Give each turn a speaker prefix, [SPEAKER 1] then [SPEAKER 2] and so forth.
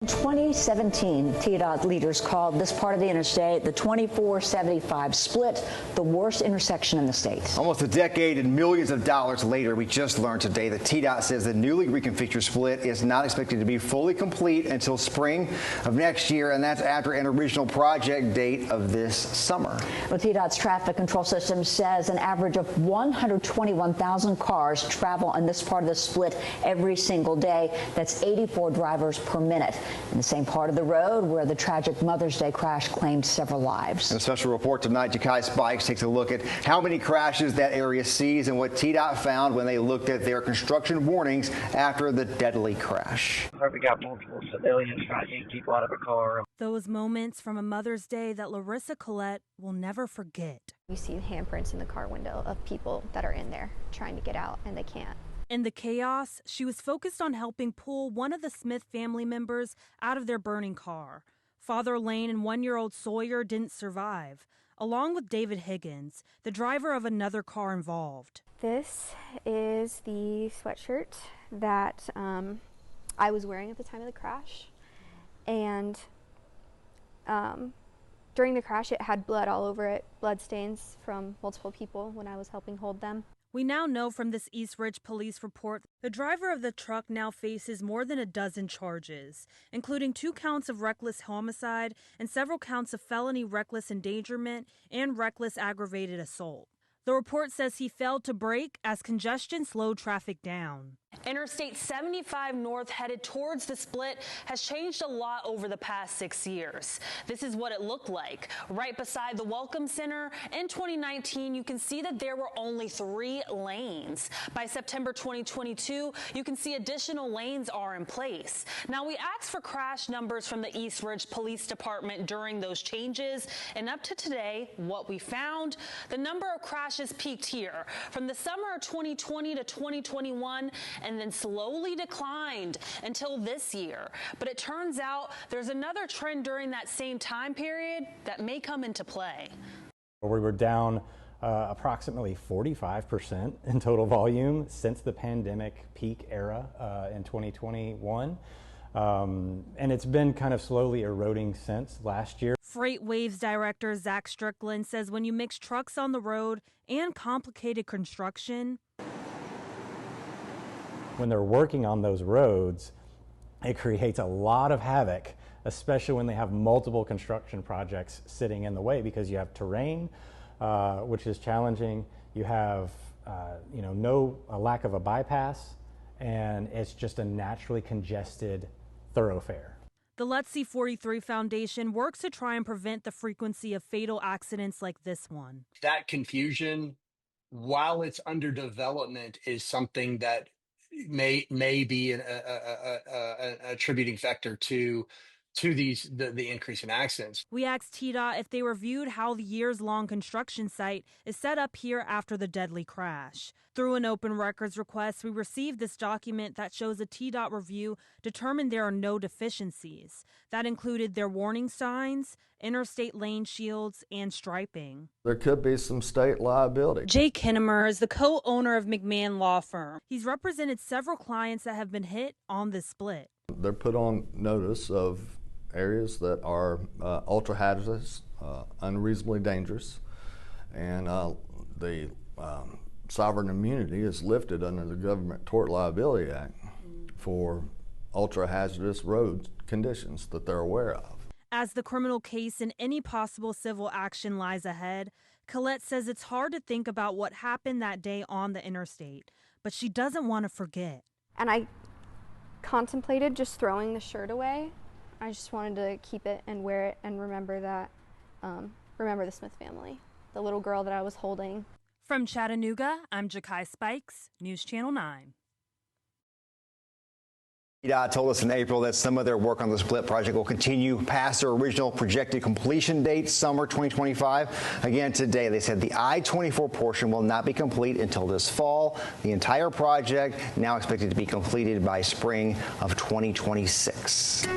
[SPEAKER 1] 2017, TDOT leaders called this part of the interstate, the 24-75 split, the worst intersection in the state.
[SPEAKER 2] Almost a decade and millions of dollars later, we just learned today that TDOT says the newly reconfigured split is not expected to be fully complete until spring of next year, and that's after an original project date of this summer.
[SPEAKER 1] Well, TDOT's traffic control system says an average of 121,000 cars travel on this part of the split every single day. That's 84 drivers per minute. In the same part of the road where the tragic Mother's Day crash claimed several lives.
[SPEAKER 2] In a special report tonight, Ja'Kai Spikes takes a look at how many crashes that area sees and what TDOT found when they looked at their construction warnings after the deadly crash.
[SPEAKER 3] We got multiple civilians trying to get people out of a car.
[SPEAKER 4] Those moments from a Mother's Day that Larissa Collette will never forget.
[SPEAKER 5] You see handprints in the car window of people that are in there trying to get out and they can't.
[SPEAKER 4] In the chaos, she was focused on helping pull one of the Smith family members out of their burning car. Father Lane and 1-year-old Sawyer didn't survive, along with David Higgins, the driver of another car involved.
[SPEAKER 5] This is the sweatshirt that I was wearing at the time of the crash. And during the crash, it had blood all over it, blood stains from multiple people when I was helping hold them.
[SPEAKER 4] We now know from this East Ridge police report the driver of the truck now faces more than a dozen charges, including 2 counts of reckless homicide and several counts of felony reckless endangerment and reckless aggravated assault. The report says he failed to brake as congestion slowed traffic down. Interstate 75 North headed towards the split has changed a lot over the past 6 years. This is what it looked like. Right beside the Welcome Center in 2019, you can see that there were only 3 lanes. By September 2022, you can see additional lanes are in place. Now, we asked for crash numbers from the East Ridge Police Department during those changes, and up to today, what we found, the number of crashes peaked here from the summer of 2020 to 2021, and then slowly declined until this year. But it turns out there's another trend during that same time period that may come into play.
[SPEAKER 6] We were down approximately 45% in total volume since the pandemic peak era in 2021. And it's been kind of slowly eroding since last year.
[SPEAKER 4] Freight Waves director Zach Strickland says when you mix trucks on the road and complicated construction,
[SPEAKER 6] when they're working on those roads, it creates a lot of havoc, especially when they have multiple construction projects sitting in the way, because you have terrain, which is challenging. You have, a lack of a bypass, and it's just a naturally congested thoroughfare.
[SPEAKER 4] The Let's See 43 Foundation works to try and prevent the frequency of fatal accidents like this one.
[SPEAKER 7] That confusion, while it's under development, is something that may be an attributing factor to the increase in accidents.
[SPEAKER 4] We asked TDOT if they reviewed how the years-long construction site is set up here after the deadly crash. Through an open records request, we received this document that shows a TDOT review determined there are no deficiencies. That included their warning signs, interstate lane shields, and striping.
[SPEAKER 8] There could be some state liability.
[SPEAKER 4] Jake Hinnemer is the co-owner of McMahon Law Firm. He's represented several clients that have been hit on this split.
[SPEAKER 8] They're put on notice of areas that are ultra hazardous, unreasonably dangerous, and the sovereign immunity is lifted under the Government Tort Liability Act for ultra hazardous road conditions that they're aware of.
[SPEAKER 4] As the criminal case and any possible civil action lies ahead, Collette says it's hard to think about what happened that day on the interstate, but she doesn't want to forget.
[SPEAKER 5] And I contemplated just throwing the shirt away. I just wanted to keep it and wear it and remember that, remember the Smith family, the little girl that I was holding.
[SPEAKER 4] From Chattanooga, I'm Ja'Kai Spikes, News Channel 9.
[SPEAKER 2] TDOT told us in April that some of their work on the split project will continue past their original projected completion date, summer 2025. Again, today they said the I-24 portion will not be complete until this fall. The entire project now expected to be completed by spring of 2026.